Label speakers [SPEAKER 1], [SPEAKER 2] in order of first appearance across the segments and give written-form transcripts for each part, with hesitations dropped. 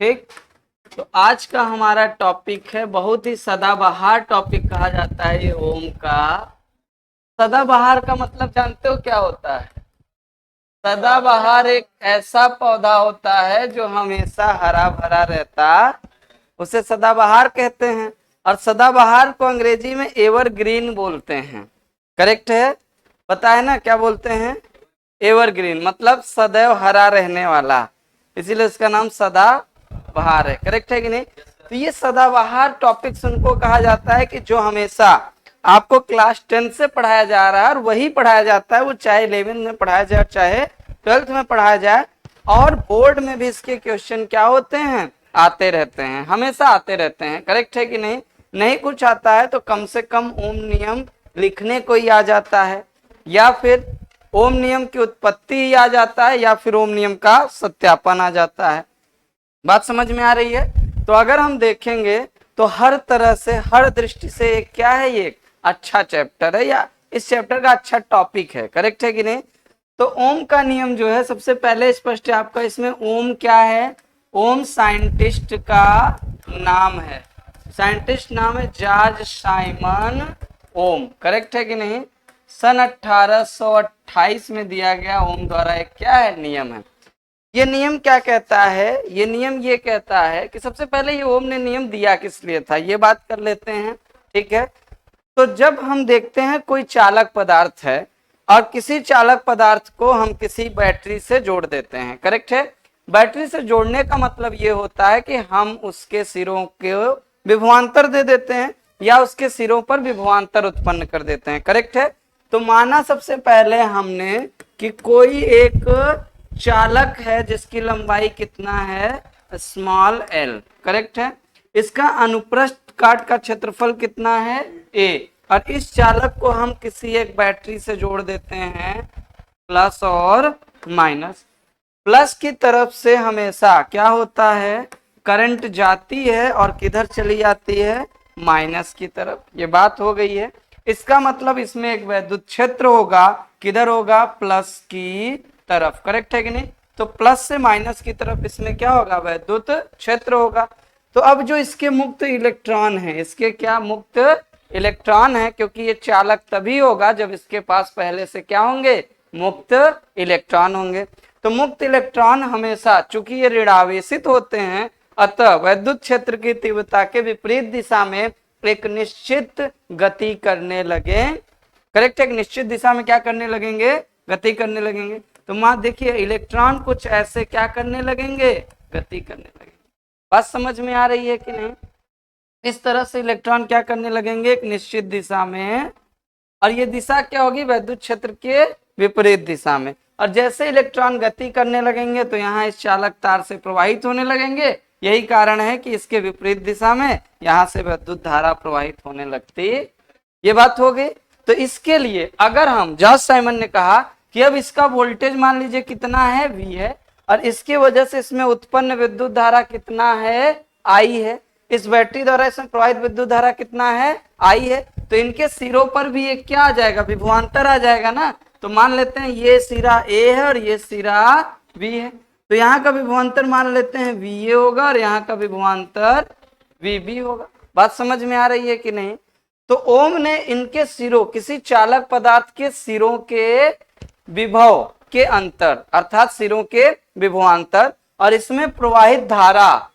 [SPEAKER 1] ठीक। तो आज का हमारा टॉपिक है, बहुत ही सदाबहार टॉपिक कहा जाता है ये ओम का। सदाबहार का मतलब जानते हो क्या होता है? सदाबहार एक ऐसा पौधा होता है जो हमेशा हरा भरा रहता, उसे सदाबहार कहते हैं। और सदाबहार को अंग्रेजी में एवरग्रीन बोलते हैं। करेक्ट है? पता है ना क्या बोलते हैं? एवरग्रीन मतलब सदैव हरा रहने वाला, इसीलिए इसका नाम सदाबहार है। करेक्ट है कि नहीं? तो ये सदाबहार टॉपिक्स उनको कहा जाता है कि जो हमेशा आपको क्लास 10 से पढ़ाया जा रहा है और वही पढ़ाया जाता है, वो चाहे 11 में पढ़ाया जाए चाहे 12th में पढ़ाया जाए। और बोर्ड में भी इसके क्वेश्चन क्या होते हैं? आते रहते हैं, हमेशा आते रहते हैं। करेक्ट है कि नहीं? नहीं कुछ आता है तो कम से कम ओम नियम लिखने को ही आ जाता है, या फिर ओम नियम की उत्पत्ति ही आ जाता है, या फिर ओम नियम का सत्यापन आ जाता है। बात समझ में आ रही है? तो अगर हम देखेंगे तो हर तरह से, हर दृष्टि से क्या है, ये अच्छा चैप्टर है, या इस चैप्टर का अच्छा टॉपिक है। करेक्ट है कि नहीं? तो ओम का नियम जो है सबसे पहले स्पष्ट है आपका। इसमें ओम क्या है? ओम साइंटिस्ट का नाम है। साइंटिस्ट नाम है जॉर्ज साइमन ओम। करेक्ट है कि नहीं? सन 1828 में दिया गया ओम द्वारा एक क्या है, नियम है। ये नियम क्या कहता है? ये नियम ये कहता है कि सबसे पहले ये ओम ने नियम दिया किस लिए था, ये बात कर लेते हैं। ठीक है? तो जब हम देखते हैं कोई चालक पदार्थ है और किसी चालक पदार्थ को हम किसी बैटरी से जोड़ देते हैं। करेक्ट है? बैटरी से जोड़ने का मतलब ये होता है कि हम उसके सिरों को विभवांतर दे देते हैं, या उसके सिरों पर विभवांतर उत्पन्न कर देते हैं। करेक्ट है? तो माना सबसे पहले हमने कि कोई एक चालक है जिसकी लंबाई कितना है, स्मॉल एल। करेक्ट है? इसका अनुप्रस्थ काट का क्षेत्रफल कितना है, ए। और इस चालक को हम किसी एक बैटरी से जोड़ देते हैं, प्लस और माइनस। प्लस की तरफ से हमेशा क्या होता है, करंट जाती है, और किधर चली जाती है, माइनस की तरफ। ये बात हो गई है। इसका मतलब इसमें एक वैद्युत क्षेत्र होगा, किधर होगा, प्लस की तरफ। करेक्ट है कि नहीं? तो प्लस से माइनस की तरफ इसमें क्या होगा, वैद्युत क्षेत्र होगा। तो अब जो इसके मुक्त इलेक्ट्रॉन है, इसके क्या मुक्त इलेक्ट्रॉन है, क्योंकि ये चालक तभी होगा जब इसके पास पहले से क्या होंगे, मुक्त इलेक्ट्रॉन होंगे। तो मुक्त इलेक्ट्रॉन हमेशा, चूंकि ये ऋणावेशित होते हैं, अतः वैद्युत क्षेत्र की तीव्रता के विपरीत दिशा में एक निश्चित गति करने लगे। करेक्ट है? एक निश्चित दिशा में क्या करने लगेंगे, गति करने लगेंगे। तो मान देखिए, इलेक्ट्रॉन कुछ ऐसे क्या करने लगेंगे, गति करने लगेंगे। बात समझ में आ रही है कि नहीं? इस तरह से इलेक्ट्रॉन क्या करने लगेंगे, एक निश्चित दिशा में, और ये दिशा क्या होगी, वैद्युत क्षेत्र के विपरीत दिशा में। और जैसे इलेक्ट्रॉन गति करने लगेंगे तो यहाँ इस चालक तार से प्रवाहित होने लगेंगे। यही कारण है कि इसके विपरीत दिशा में यहाँ से विद्युत धारा प्रवाहित होने लगती। ये बात हो गई। तो इसके लिए अगर हम, जॉर्ज साइमन ने कहा कि अब इसका वोल्टेज मान लीजिए कितना है, V है, और इसकी वजह से इसमें उत्पन्न विद्युत धारा कितना है, I है। इस बैटरी द्वारा इसमें प्रवाहित विद्युत धारा कितना है, I है। तो इनके सिरों पर भी एक क्या आ जाएगा, विभवांतर आ जाएगा ना। तो मान लेते हैं ये सिरा A है और ये सिरा V है। तो यहाँ का विभवांतर मान लेते हैं VA होगा, और यहाँ का विभवांतर VB होगा। बात समझ में आ रही है कि नहीं? तो ओम ने इनके सिरों, किसी चालक पदार्थ के सिरों के विभव के अंतर, अर्थात सिरों के विभवांतर, और इसमें प्रवाहित धारा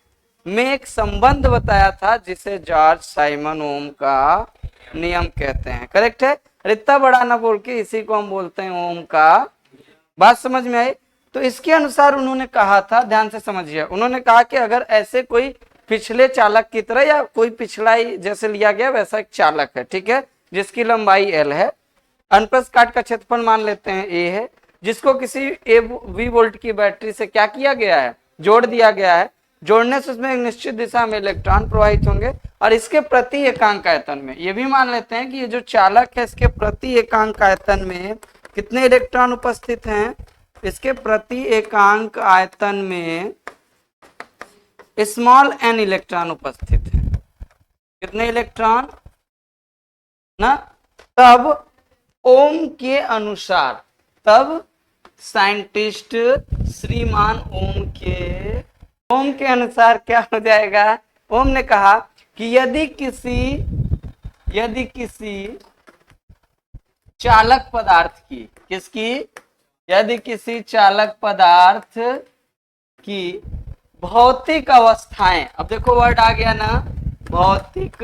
[SPEAKER 1] में एक संबंध बताया था, जिसे जॉर्ज साइमन ओम का नियम कहते हैं। करेक्ट है? इतना बड़ा ना बोल के इसी को हम बोलते हैं ओम का। बात समझ में आई? तो इसके अनुसार उन्होंने कहा था, ध्यान से समझिए, उन्होंने कहा कि अगर ऐसे कोई पिछले चालक की तरह, या कोई पिछला ही जैसे लिया गया वैसा एक चालक है, ठीक है, जिसकी लंबाई L है, अनुप्रस्थ काट का क्षेत्रफल मान लेते हैं A है, जिसको किसी V वोल्ट की बैटरी से क्या किया गया है, जोड़ दिया गया है। जोड़ने से उसमें एक निश्चित दिशा में इलेक्ट्रॉन प्रवाहित होंगे, और इसके प्रति एकांक आयतन में, ये भी मान लेते हैं कि ये जो चालक है इसके प्रति एकांक आयतन में कितने इलेक्ट्रॉन उपस्थित हैं, इसके प्रति एकांक आयतन में स्मॉल n इलेक्ट्रॉन उपस्थित है। कितने इलेक्ट्रॉन ना? तब ओम के अनुसार, तब साइंटिस्ट श्रीमान ओम ओम के अनुसार क्या हो जाएगा? ओम ने कहा कि यदि किसी चालक पदार्थ की, किसकी? यदि किसी चालक पदार्थ की भौतिक अवस्थाएं, अब देखो वर्ड आ गया ना, भौतिक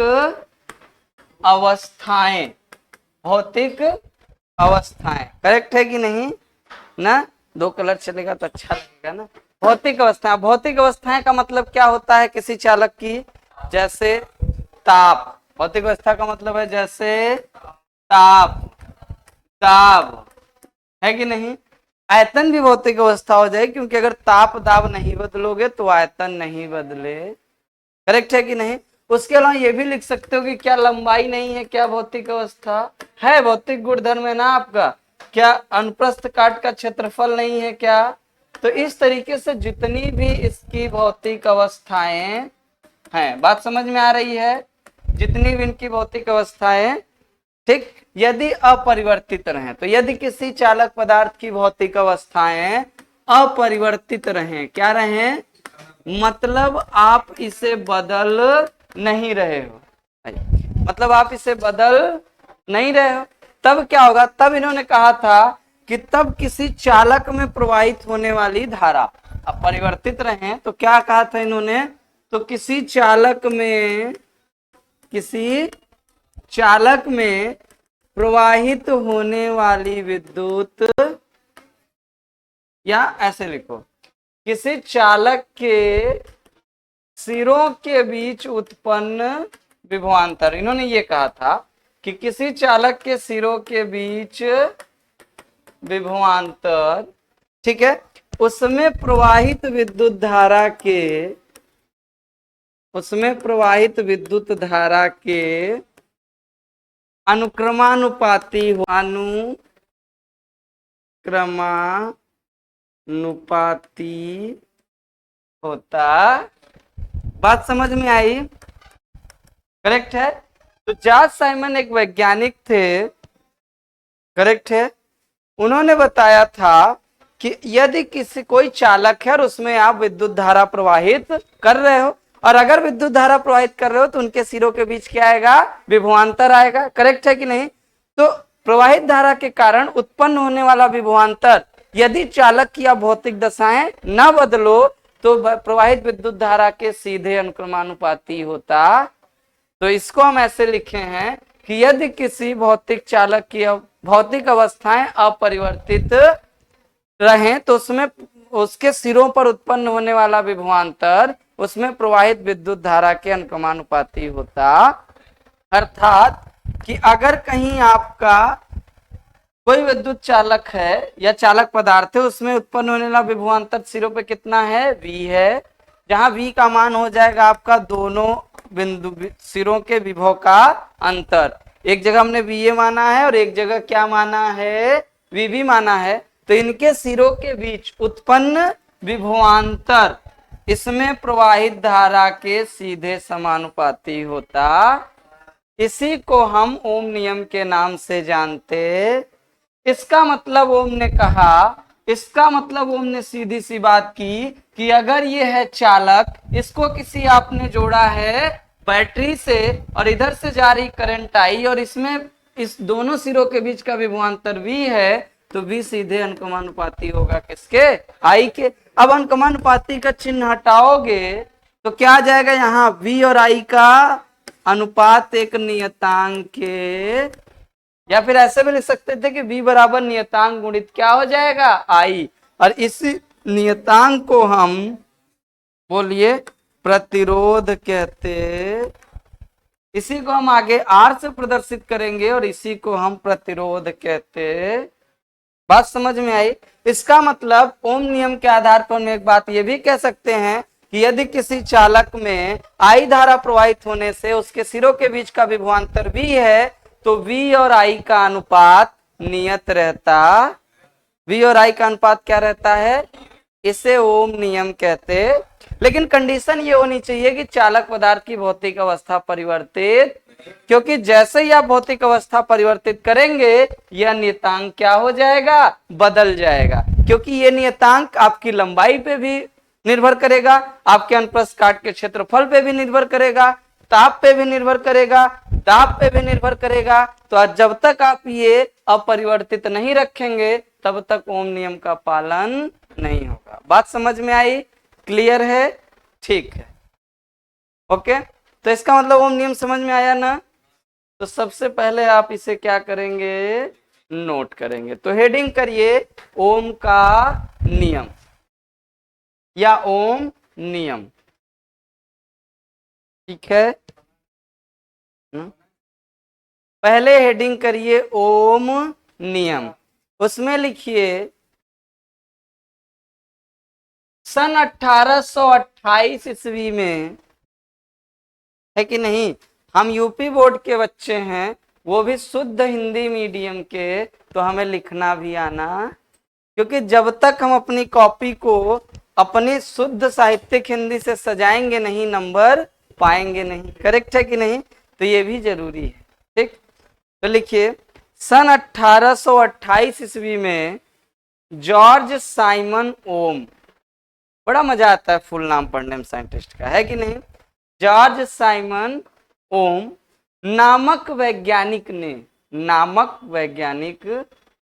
[SPEAKER 1] अवस्थाएं, भौतिक अवस्थाएं, करेक्ट है कि नहीं ना? 2 कलर चलेगा तो अच्छा लगेगा ना। भौतिक अवस्थाएं, भौतिक अवस्थाएं का मतलब क्या होता है किसी चालक की? जैसे ताप, भौतिक अवस्था का मतलब है जैसे ताप, दाब, है कि नहीं? आयतन भी भौतिक अवस्था हो जाए, क्योंकि अगर ताप दाब नहीं बदलोगे तो आयतन नहीं बदले, करेक्ट है कि नहीं? उसके अलावा ये भी लिख सकते हो कि क्या लंबाई नहीं है, क्या भौतिक अवस्था है? भौतिक गुणधर्म है ना आपका। क्या अनुप्रस्थ काट का क्षेत्रफल नहीं है क्या? तो इस तरीके से जितनी भी इसकी भौतिक अवस्थाएं हैं, बात समझ में आ रही है? जितनी भी इनकी भौतिक अवस्थाएं, ठीक, यदि अपरिवर्तित रहें, तो यदि किसी चालक पदार्थ की भौतिक अवस्थाएं अपरिवर्तित रहें, क्या रहें? मतलब आप इसे बदल नहीं रहे हो, मतलब आप इसे बदल नहीं रहे हो, तब क्या होगा? तब इन्होंने कहा था कि तब किसी चालक में प्रवाहित होने वाली धारा अपरिवर्तित रहें, तो क्या कहा था इन्होंने? तो किसी चालक में प्रवाहित होने वाली विद्युत, या ऐसे लिखो, किसी चालक के सिरों के बीच उत्पन्न विभवांतर, इन्होंने ये कहा था कि किसी चालक के सिरों के बीच विभवांतर, ठीक है, उसमें प्रवाहित विद्युत धारा के अनुक्रमानुपाती होता। बात समझ में आई? करेक्ट है। तो जॉर्ज साइमन एक वैज्ञानिक थे, करेक्ट है, उन्होंने बताया था कि यदि कोई चालक है और उसमें आप विद्युत धारा प्रवाहित कर रहे हो, और अगर विद्युत धारा प्रवाहित कर रहे हो तो उनके सिरों के बीच क्या आएगा? विभवांतर आएगा, करेक्ट है कि नहीं? तो प्रवाहित धारा के कारण उत्पन्न होने वाला विभवांतर यदि चालक की भौतिक दशाएं न बदलो तो प्रवाहित विद्युत धारा के सीधे अनुक्रमानुपाती होता। तो इसको हम ऐसे लिखे हैं कि यदि किसी भौतिक चालक की भौतिक अवस्थाएं अपरिवर्तित रहें तो उसमें उसके सिरों पर उत्पन्न होने वाला विभवांतर उसमें प्रवाहित विद्युत धारा के अनुक्रमानुपाती होता। अर्थात कि अगर कहीं आपका कोई विद्युत चालक है या चालक पदार्थ है, उसमें उत्पन्न होने वाला विभवांतर सिरों पे कितना है? V है, जहां V का मान हो जाएगा आपका दोनों बिंदु सिरों के विभव का अंतर। एक जगह हमने VA माना है और एक जगह क्या माना है? VB माना है। तो इनके सिरों के बीच उत्पन्न विभवांतर इसमें प्रवाहित धारा के सीधे समानुपाती होता। इसी को हम ओम नियम के नाम से जानते। इसका मतलब ओम ने कहा, इसका मतलब ओम ने सीधी सी बात की कि अगर ये है चालक, इसको किसी आपने जोड़ा है बैटरी से और इधर से जा रही करंट आई और इसमें इस दोनों सिरों के बीच का विभवांतर V है, तो V सीधे अनुक्रमानुपाती होगा किसके? I के। अब अनुक्रमानुपाती का चिन्ह हटाओगे तो क्या आ जाएगा? यहाँ V और I का अनुपात एक नियतांक के, या फिर ऐसे भी लिख सकते थे कि V बराबर नियतांक गुणित क्या हो जाएगा? I। और इसी नियतांक को हम बोलिए प्रतिरोध कहते, इसी को हम आगे R से प्रदर्शित करेंगे और इसी को हम प्रतिरोध कहते। बात समझ में आई? इसका मतलब ओम नियम के आधार पर हम एक बात ये भी कह सकते हैं कि यदि किसी चालक में I धारा प्रवाहित होने से उसके सिरों के बीच का विभवांतर V है तो V और I का अनुपात नियत रहता। V और I का अनुपात क्या रहता है? इसे ओम नियम कहते। लेकिन कंडीशन ये होनी चाहिए कि चालक पदार्थ की भौतिक अवस्था परिवर्तित, क्योंकि जैसे ही आप भौतिक अवस्था परिवर्तित करेंगे यह नियतांक क्या हो जाएगा? बदल जाएगा, क्योंकि ये नियतांक आपकी लंबाई पे भी निर्भर करेगा, आपके अनुप्रस्थ काट के क्षेत्रफल पे भी निर्भर करेगा, ताप पे भी निर्भर करेगा, दाब पे भी निर्भर करेगा। तो जब तक आप ये अपरिवर्तित नहीं रखेंगे तब तक ओम नियम का पालन नहीं होगा। बात समझ में आई? क्लियर है? ठीक है, ओके। तो इसका मतलब ओम नियम समझ में आया ना? तो सबसे पहले आप इसे क्या करेंगे, नोट करेंगे। तो हेडिंग करिए ओम का नियम या ओम नियम, ठीक है। पहले हेडिंग करिए ओम नियम, उसमें लिखिए सन 1828 ईस्वी में, है कि नहीं, हम यूपी बोर्ड के बच्चे हैं, वो भी शुद्ध हिंदी मीडियम के, तो हमें लिखना भी आना, क्योंकि जब तक हम अपनी कॉपी को अपनी शुद्ध साहित्यिक हिंदी से सजाएंगे नहीं, नंबर पाएंगे नहीं। करेक्ट है कि नहीं? तो ये भी जरूरी है, ठीक। तो लिखिए सन 1828 ईस्वी में जॉर्ज साइमन ओम, बड़ा मजा आता है फुल नाम पढ़ने में साइंटिस्ट का, है कि नहीं। जॉर्ज साइमन ओम नामक वैज्ञानिक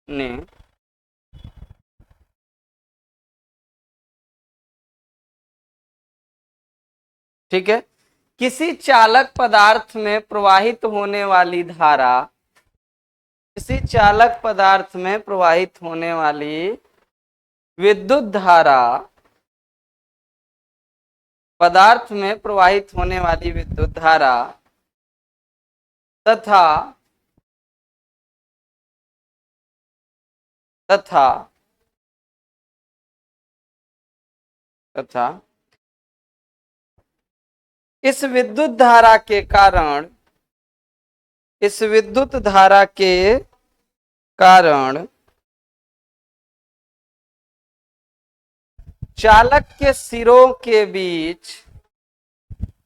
[SPEAKER 1] ने ठीक है, किसी चालक पदार्थ में प्रवाहित होने वाली धारा, किसी चालक पदार्थ में प्रवाहित होने वाली विद्युत धारा, पदार्थ में प्रवाहित होने वाली विद्युत धारा तथा तथा तथा इस विद्युत धारा के कारण, इस विद्युत धारा के कारण चालक के सिरों के बीच,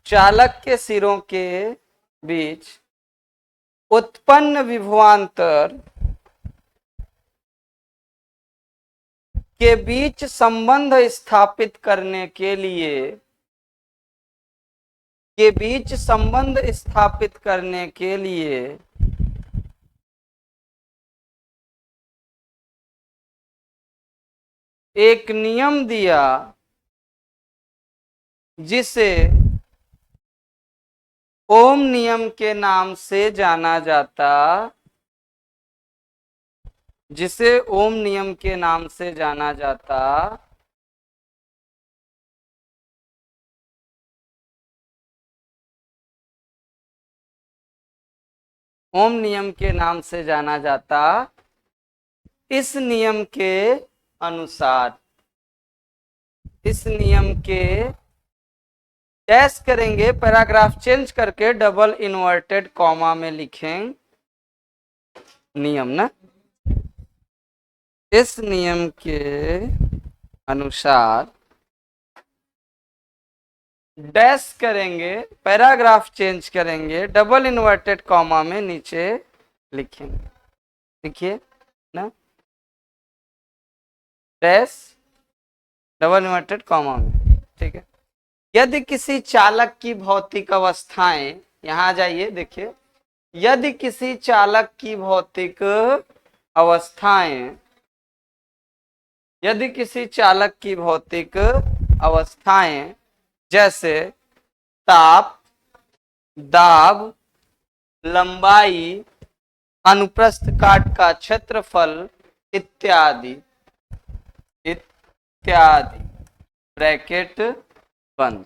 [SPEAKER 1] चालक के सिरों के बीच उत्पन्न विभवांतर के बीच संबंध स्थापित करने के लिए, के बीच संबंध स्थापित करने के लिए एक नियम दिया, जिसे ओम नियम के नाम से जाना जाता, जिसे ओम नियम के नाम से जाना जाता। ओम नियम के नाम से जाना जाता। इस नियम के अनुसार, इस नियम के डैश करेंगे, पैराग्राफ चेंज करके डबल इन्वर्टेड कॉमा में लिखें नियम ना, इस नियम के अनुसार डैश करेंगे, पैराग्राफ चेंज करेंगे, डबल इन्वर्टेड कॉमा में नीचे लिखेंगे। देखिए ना, डैश डबल इन्वर्टेड कॉमा में, ठीक है। यदि किसी चालक की भौतिक अवस्थाएं, यहां आ जाइए, देखिए, यदि किसी चालक की भौतिक अवस्थाएं, यदि किसी चालक की भौतिक अवस्थाएं जैसे ताप, दाब, लंबाई, अनुप्रस्थ काट का क्षेत्रफल इत्यादि, इत्यादि, ब्रैकेट बंद,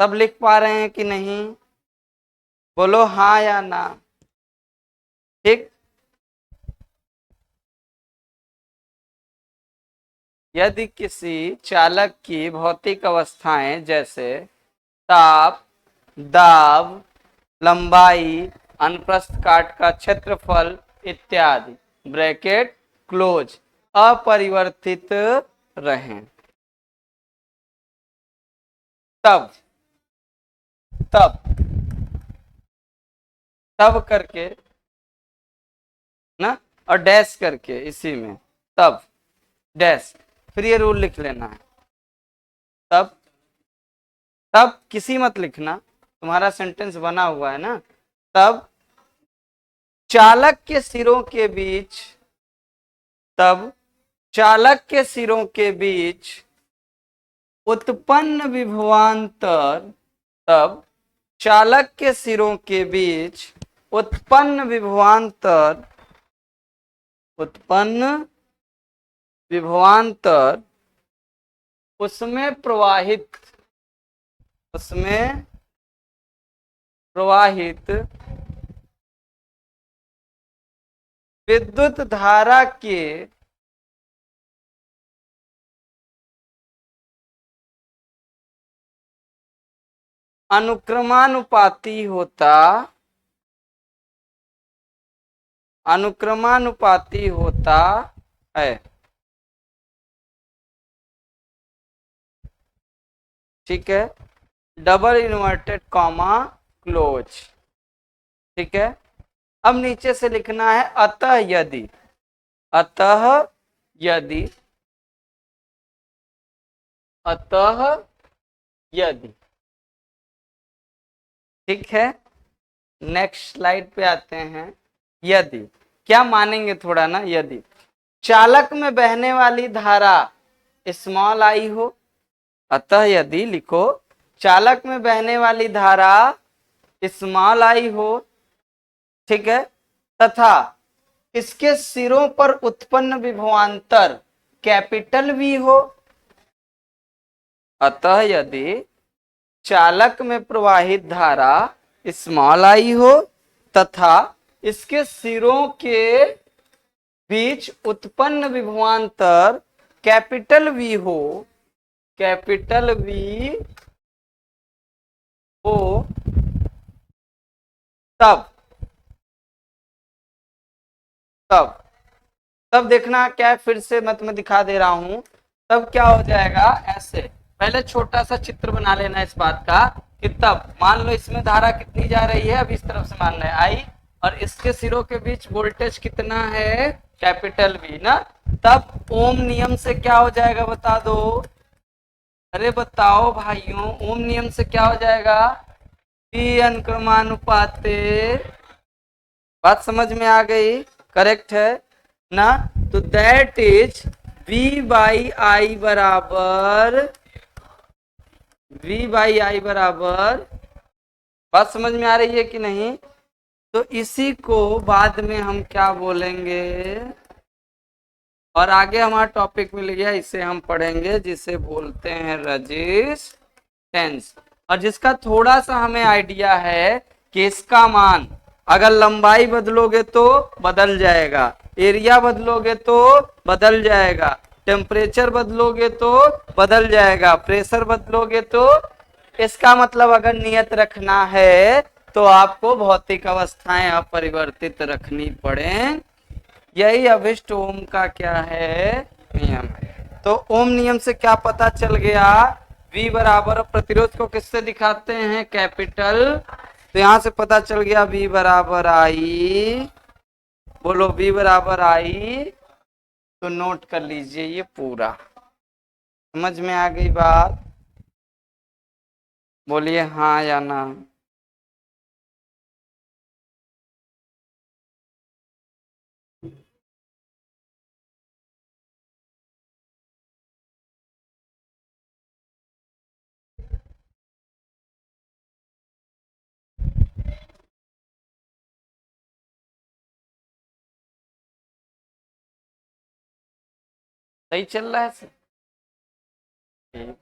[SPEAKER 1] सब लिख पा रहे हैं कि नहीं? बोलो हाँ या ना, ठीक। यदि किसी चालक की भौतिक अवस्थाएं जैसे ताप, दाब, लंबाई, अनुप्रस्थ काट का क्षेत्रफल इत्यादि, ब्रैकेट क्लोज, अपरिवर्तित रहें, तब तब तब करके ना, और डैश करके इसी में, तब डैश, फिर ये रूल लिख लेना है। तब तब किसी मत लिखना, तुम्हारा सेंटेंस बना हुआ है ना। तब चालक के सिरों के बीच, तब चालक के सिरों के बीच उत्पन्न विभवांतर, तब चालक के सिरों के बीच उत्पन्न विभवांतर, उत्पन्न विभवांतर उसमें प्रवाहित, उसमें प्रवाहित विद्युत धारा के अनुक्रमानुपाती होता, अनुक्रमानुपाती होता है। ठीक है, डबल इन्वर्टेड कॉमा क्लोज। ठीक है, अब नीचे से लिखना है अतः यदि, अतः यदि, अतः यदि। ठीक है, नेक्स्ट स्लाइड पे आते हैं। यदि क्या मानेंगे थोड़ा ना, यदि चालक में बहने वाली धारा स्मॉल आई हो, अतः यदि लिखो चालक में बहने वाली धारा स्मॉल आई हो, ठीक है, तथा इसके सिरों पर उत्पन्न विभवांतर कैपिटल वी हो। अतः यदि चालक में प्रवाहित धारा स्मॉल आई हो तथा इसके सिरों के बीच उत्पन्न विभवांतर कैपिटल वी हो, कैपिटल वी हो, तब तब तब देखना क्या है, फिर से मैं दिखा दे रहा हूं। तब क्या हो जाएगा, ऐसे पहले छोटा सा चित्र बना लेना इस बात का कि तब मान लो इसमें धारा कितनी जा रही है, अब इस तरफ से मान रहे आई, और इसके सिरों के बीच वोल्टेज कितना है, कैपिटल वी ना। तब ओम नियम से क्या हो जाएगा बता दो, अरे बताओ भाइयों, ओम नियम से क्या हो जाएगा, पी अनुक्रमानुपाते। बात समझ में आ गई, करेक्ट है ना। तो that is V by I बराबर, V बाई आई बराबर, बात समझ में आ रही है कि नहीं। तो इसी को बाद में हम क्या बोलेंगे, और आगे हमारा टॉपिक मिल गया, इसे हम पढ़ेंगे जिसे बोलते हैं रेजिस्टेंस, और जिसका थोड़ा सा हमें आइडिया है कि इसका मान अगर लंबाई बदलोगे तो बदल जाएगा, एरिया बदलोगे तो बदल जाएगा, टेम्परेचर बदलोगे तो बदल जाएगा, प्रेशर बदलोगे तो, इसका मतलब अगर नियत रखना है तो आपको भौतिक अवस्थाएं अपरिवर्तित रखनी पड़े। यही अभिष्ट ओम का क्या है, नियम है। तो ओम नियम से क्या पता चल गया, V बराबर, प्रतिरोध को किससे दिखाते हैं, कैपिटल। तो यहां से पता चल गया V बराबर आई, बोलो V बराबर आई। तो नोट कर लीजिए ये पूरा, समझ में आ गई बात, बोलिए हाँ या ना। सही चल रहा है सर, ठीक।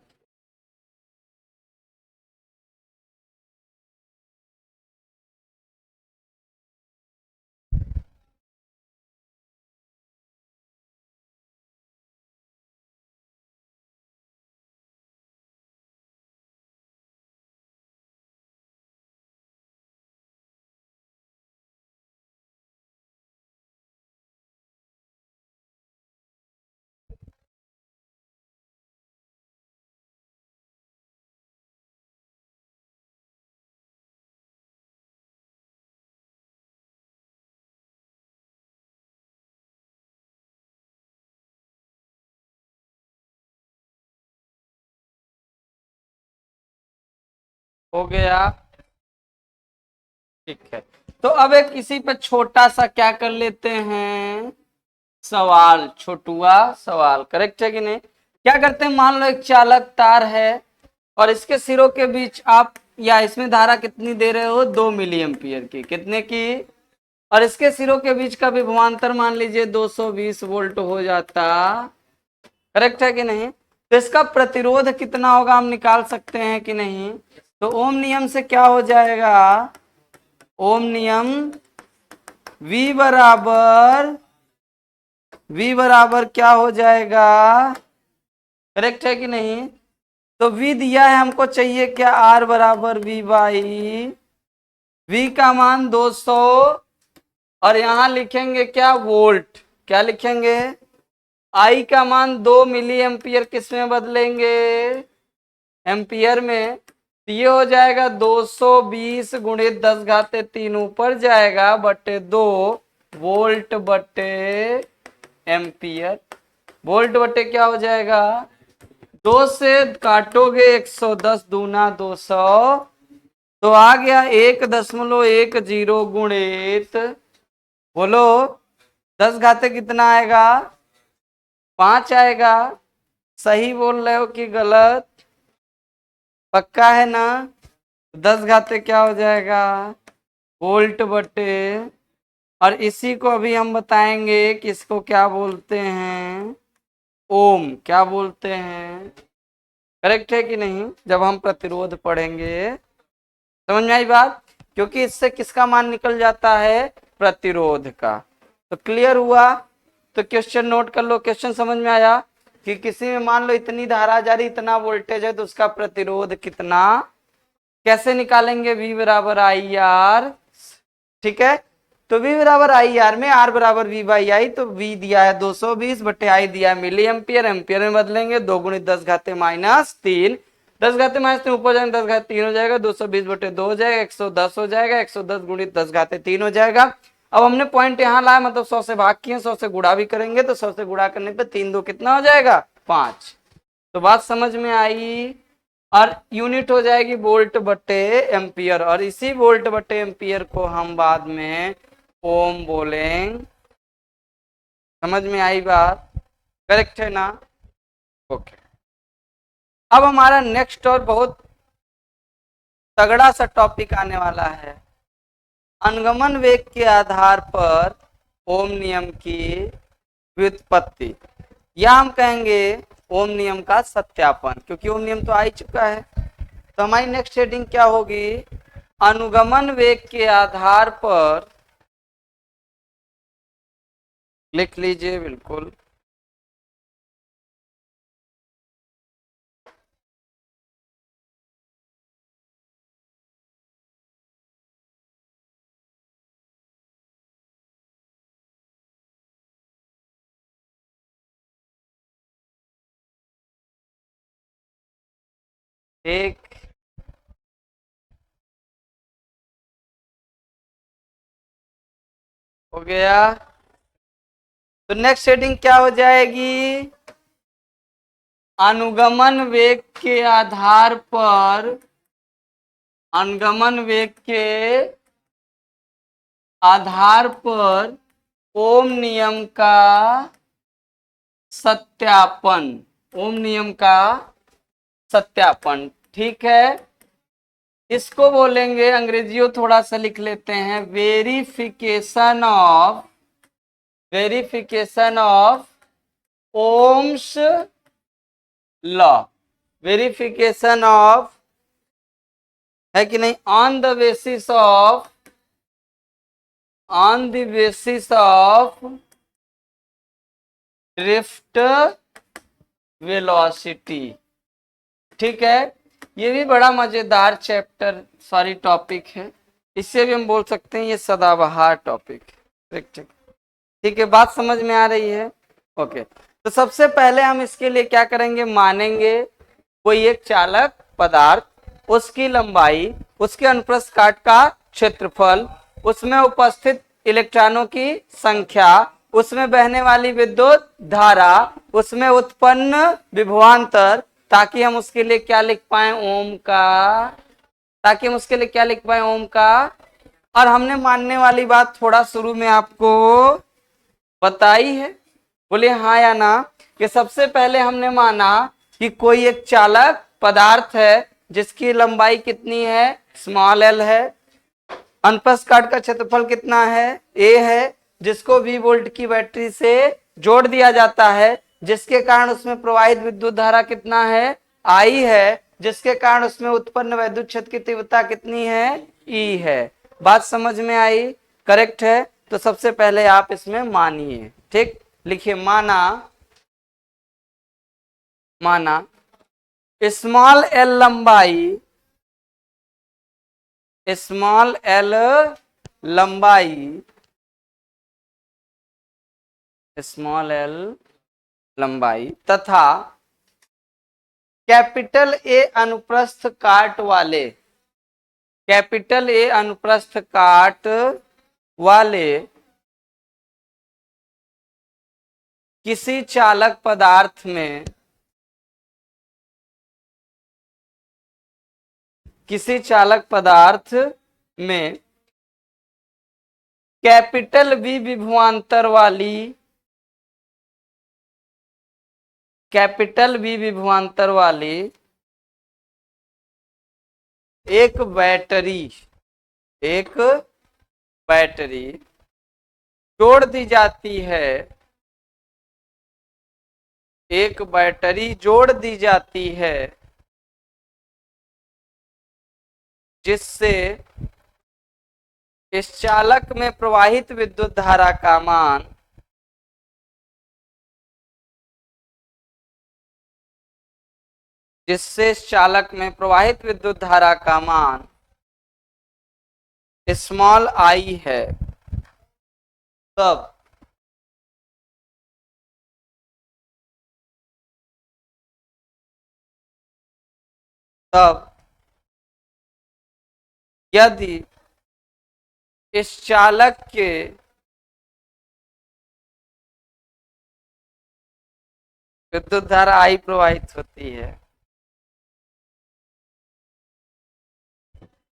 [SPEAKER 1] हो गया, ठीक है। तो अब एक इसी पे छोटा सा क्या कर लेते हैं, सवाल, छोटुआ सवाल, करेक्ट है कि नहीं। क्या करते हैं, मान लो एक चालक तार है और इसके सिरों के बीच आप या इसमें धारा कितनी दे रहे हो, 2 मिली एम्पियर की, कितने की, और इसके सिरों के बीच का विभवांतर मान लीजिए 220 वोल्ट हो जाता, करेक्ट है कि नहीं। तो इसका प्रतिरोध कितना होगा हम निकाल सकते हैं कि नहीं। तो ओम नियम से क्या हो जाएगा, ओम नियम V बराबर क्या हो जाएगा, करेक्ट है कि नहीं। तो V दिया है, हमको चाहिए क्या, R बराबर V बाई, V का मान 200, और यहां लिखेंगे क्या, वोल्ट, क्या लिखेंगे, I का मान 2 मिली एम्पियर किस में बदलेंगे, एम्पियर में। तो ये हो जाएगा 220 गुणित 10 घाते 3 ऊपर जाएगा बटे 2 वोल्ट बटे एम्पियर। वोल्ट बटे क्या हो जाएगा, 2 से काटोगे 110 दूना 200, तो आ गया 1.10 गुणित, बोलो 10 घाते कितना आएगा, 5 आएगा। सही बोल रहे हो कि गलत, पक्का है ना। 10 घाते क्या हो जाएगा, वोल्ट बटे, और इसी को अभी हम बताएंगे कि इसको क्या बोलते हैं, ओम, क्या बोलते हैं, करेक्ट है कि नहीं, जब हम प्रतिरोध पढ़ेंगे। समझ में आई बात, क्योंकि इससे किसका मान निकल जाता है, प्रतिरोध का। तो क्लियर हुआ। तो क्वेश्चन नोट कर लो, क्वेश्चन समझ में आया कि किसी में मान लो इतनी धारा जा रही, इतना वोल्टेज है, तो उसका प्रतिरोध कितना, कैसे निकालेंगे, V बराबर आई आर, ठीक है। तो V बराबर आई आर में R बराबर V बाई आई, तो V दिया है 220 बटे I दिया है मिली एम्पियर, एम्पियर में बदलेंगे 2 गुणित 10 घाते -3, 10 घाते -3 ऊपर जाएंगे 10 घाते 3 हो जाएगा, 220 बटे 2 हो जाएगा, 110 हो जाएगा, 110 गुणित 10 घाते 3 हो जाएगा। अब हमने पॉइंट यहाँ लाया, मतलब 100 से भाग किए, 100 से गुणा भी करेंगे, तो 100 से गुणा करने पे 3 2 कितना हो जाएगा, 5। तो बात समझ में आई। और यूनिट हो जाएगी वोल्ट बटे एम्पियर, और इसी वोल्ट बटे एम्पियर को हम बाद में ओम बोलेंगे। समझ में आई बात, करेक्ट है ना, ओके। अब हमारा नेक्स्ट और बहुत तगड़ा सा टॉपिक आने वाला है, अनुगमन वेग के आधार पर ओम नियम की व्युत्पत्ति, या हम कहेंगे ओम नियम का सत्यापन, क्योंकि ओम नियम तो आ ही चुका है। तो हमारी नेक्स्ट हेडिंग क्या होगी, अनुगमन वेग के आधार पर, लिख लीजिए बिल्कुल, एक हो गया। तो नेक्स्ट हेडिंग क्या हो जाएगी, अनुगमन वेग के आधार पर, अनुगमन वेग के आधार पर ओम नियम का सत्यापन, ओम नियम का सत्यापन, ठीक है। इसको बोलेंगे, अंग्रेजियों थोड़ा सा लिख लेते हैं, verification of Ohm's law, verification of, है कि नहीं, on the basis of drift velocity, ठीक है। ये भी बड़ा मजेदार चैप्टर, सॉरी टॉपिक है, इससे भी हम बोल सकते हैं ये सदाबहार टॉपिक, ठीक है, बात समझ में आ रही है, ओके। तो सबसे पहले हम इसके लिए क्या करेंगे, मानेंगे कोई एक चालक पदार्थ, उसकी लंबाई, उसके अनुप्रस्थ काट का क्षेत्रफल, उसमें उपस्थित इलेक्ट्रॉनों की संख्या, उसमें बहने वाली विद्युत धारा, उसमें उत्पन्न विभवांतर, ताकि हम उसके लिए क्या लिख पाए, ओम का ताकि हम उसके लिए क्या लिख पाए, ओम का। और हमने मानने वाली बात थोड़ा शुरू में आपको बताई है, बोलिए हाँ या ना, कि सबसे पहले हमने माना कि कोई एक चालक पदार्थ है जिसकी लंबाई कितनी है, स्मॉल एल है, अनुप्रस्थ काट का क्षेत्रफल कितना है, ए है, जिसको V वोल्ट की बैटरी से जोड़ दिया जाता है, जिसके कारण उसमें प्रवाहित विद्युत धारा कितना है, I है, जिसके कारण उसमें उत्पन्न वैद्युत क्षेत्र की तीव्रता कितनी है, E है। बात समझ में आई, करेक्ट है। तो सबसे पहले आप इसमें मानिए, ठीक, लिखिए माना, माना स्मॉल एल लंबाई, स्मॉल एल लंबाई, स्मॉल एल लंबाई तथा कैपिटल ए अनुप्रस्थ काट वाले, कैपिटल ए अनुप्रस्थ काट वाले किसी चालक पदार्थ में, किसी चालक पदार्थ में कैपिटल बी विभवांतर वाली, कैपिटल बी विभवांतर वाली एक बैटरी, एक बैटरी जोड़ दी जाती है, एक बैटरी जोड़ दी जाती है, जिससे इस चालक में प्रवाहित विद्युत धारा का मान, जिससे इस चालक में प्रवाहित विद्युत धारा का मान स्मॉल आई है। तब तब यदि इस चालक के विद्युत धारा आई प्रवाहित होती है,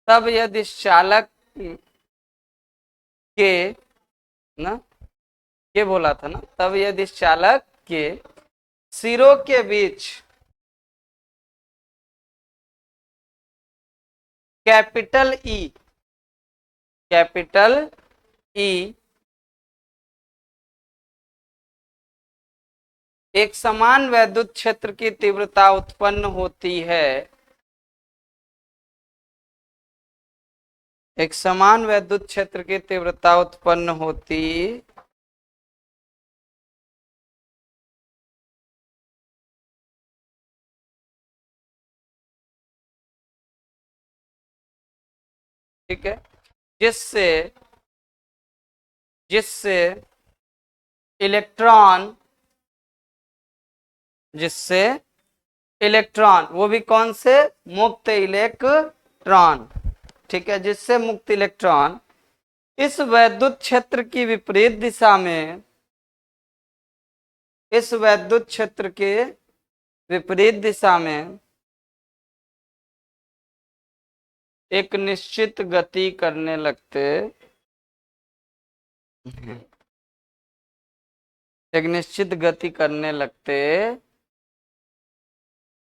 [SPEAKER 1] तब यदि इस चालक के ना, ये बोला था ना, तब यदि इस चालक के सिरों के बीच कैपिटल ई, कैपिटल ई एक समान वैद्युत क्षेत्र की तीव्रता उत्पन्न होती है, एक समान वैद्युत क्षेत्र की तीव्रता उत्पन्न होती ठीक है, जिससे, जिससे इलेक्ट्रॉन, जिससे इलेक्ट्रॉन, वो भी कौन से, मुक्त इलेक्ट्रॉन, ठीक है, जिससे मुक्त इलेक्ट्रॉन इस वैद्युत क्षेत्र की विपरीत दिशा में, इस वैद्युत क्षेत्र के विपरीत दिशा में एक निश्चित गति करने लगते, एक निश्चित गति करने लगते,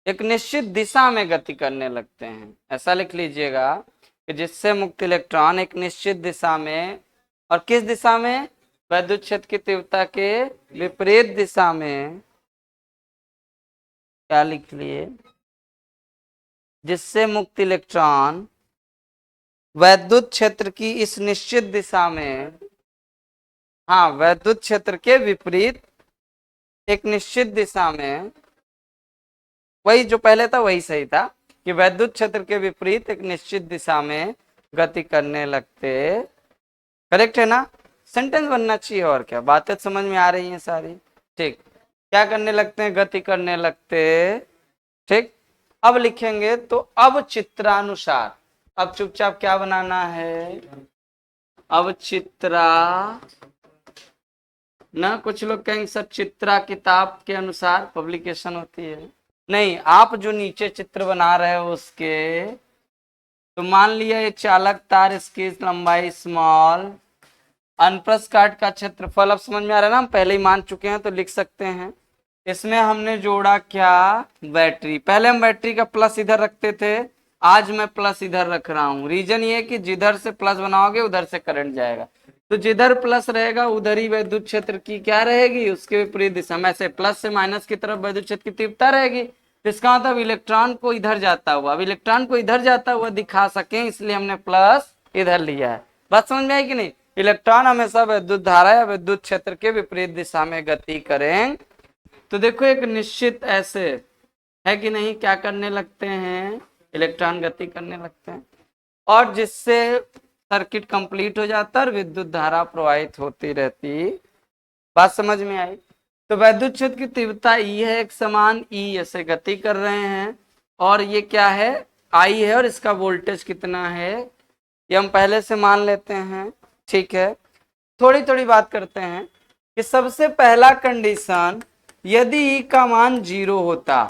[SPEAKER 1] एक निश्चित दिशा में गति करने लगते हैं। ऐसा लिख लीजिएगा कि जिससे मुक्त इलेक्ट्रॉन एक निश्चित दिशा में, और किस दिशा में, वैद्युत क्षेत्र की तीव्रता के विपरीत दिशा में, क्या लिख लिए, जिससे मुक्त इलेक्ट्रॉन वैद्युत क्षेत्र की इस निश्चित दिशा में, हाँ वैद्युत क्षेत्र के विपरीत एक निश्चित दिशा में, वही जो पहले था वही सही था कि वैद्युत क्षेत्र के विपरीत एक निश्चित दिशा में गति करने लगते, करेक्ट है ना, सेंटेंस बनना चाहिए, और क्या, बातें समझ में आ रही हैं सारी, ठीक, क्या करने लगते हैं, गति करने लगते, ठीक। अब लिखेंगे तो अब चित्रानुसार, अब चुपचाप क्या बनाना है, अब चित्रा ना, कुछ लोग कहेंगे सर चित्रा किताब के अनुसार पब्लिकेशन होती है, नहीं, आप जो नीचे चित्र बना रहे हो उसके तो मान लिया ये चालक तार, इसकी लंबाई स्मॉल, अनप्रस्थ काट का क्षेत्रफल, अब समझ में आ रहा है ना, हम पहले ही मान चुके हैं तो लिख सकते हैं। इसमें हमने जोड़ा क्या, बैटरी। पहले हम बैटरी का प्लस इधर रखते थे, आज मैं प्लस इधर रख रहा हूं। रीजन ये कि जिधर से प्लस बनाओगे उधर से करंट जाएगा, तो जिधर प्लस रहेगा उधर ही विद्युत क्षेत्र की क्या रहेगी, उसके विपरीत दिशा में। ऐसे प्लस से माइनस की तरफ विद्युत क्षेत्र की तीव्रता रहेगी। तो इसका मतलब इलेक्ट्रॉन को इधर जाता हुआ, अब इलेक्ट्रॉन को इधर जाता हुआ दिखा सके, इसलिए हमने प्लस इधर लिया है। बात समझ में आई कि नहीं। इलेक्ट्रॉन हमेशा विद्युत धारा या विद्युत क्षेत्र के विपरीत दिशा में गति करें। तो देखो एक निश्चित ऐसे है कि नहीं, क्या करने लगते हैं, इलेक्ट्रॉन गति करने लगते हैं, और जिससे सर्किट कंप्लीट हो जाता है और विद्युत धारा प्रवाहित होती रहती। बात समझ में आई। तो विद्युत क्षेत्र की तीव्रता ई है, एक समान ई ऐसे गति कर रहे हैं, और ये क्या है, आई है, और इसका वोल्टेज कितना है ये हम पहले से मान लेते हैं। ठीक है, थोड़ी थोड़ी बात करते हैं कि सबसे पहला कंडीशन, यदि ई का मान 0 होता,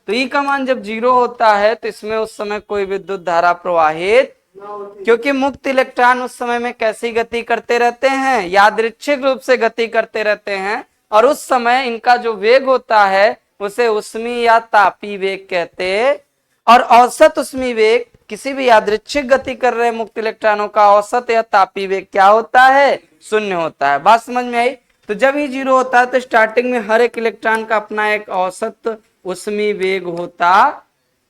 [SPEAKER 1] तो ई का मान जब 0 होता है तो इसमें उस समय कोई विद्युत धारा प्रवाहित, क्योंकि मुक्त इलेक्ट्रॉन उस समय में कैसी गति करते रहते हैं, यादृच्छिक रूप से गति करते रहते हैं, और उस समय इनका जो वेग होता है उसे उष्मी या तापी वेग कहते, और औसत उष्मी वेग किसी भी यादृच्छिक गति कर रहे मुक्त इलेक्ट्रॉनों का औसत या तापी वेग क्या होता है, 0 होता है। बात समझ में आई। तो जब ये 0 होता है तो स्टार्टिंग में हर एक इलेक्ट्रॉन का अपना एक औसत उष्मी वेग होता,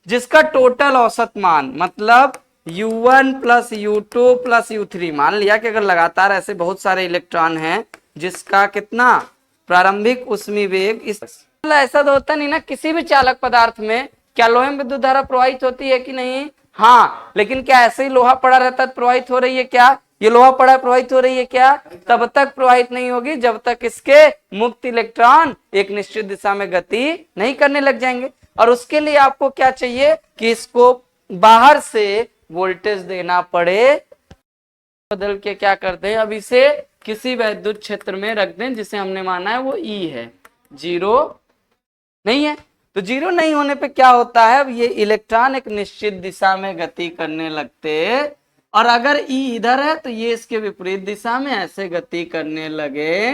[SPEAKER 1] जिसका टोटल औसत मान मतलब U1 plus U2 plus U3, मान लिया कि अगर लगातार ऐसे बहुत सारे इलेक्ट्रॉन हैं जिसका कितना प्रारंभिक उष्मी वेग, इस ऐसा तो होता नहीं ना किसी भी चालक पदार्थ में, क्या लोहे में विद्युत धारा प्रवाहित होती है कि नहीं, हाँ, लेकिन क्या ऐसे ही लोहा पड़ा रहता है प्रवाहित हो रही है क्या, ये लोहा पड़ा प्रवाहित हो रही है क्या, तब तक प्रवाहित नहीं होगी जब तक इसके मुक्त इलेक्ट्रॉन एक निश्चित दिशा में गति नहीं करने लग जाएंगे। और उसके लिए आपको क्या चाहिए कि इसको बाहर से वोल्टेज देना पड़े, बदल के क्या करते हैं, अब इसे किसी विद्युत क्षेत्र में रख दें जिसे हमने माना है वो ई है, 0 नहीं है। तो 0 नहीं होने पे क्या होता है, अब ये इलेक्ट्रॉन एक निश्चित दिशा में गति करने लगते, और अगर ई इधर है तो ये इसके विपरीत दिशा में ऐसे गति करने लगे।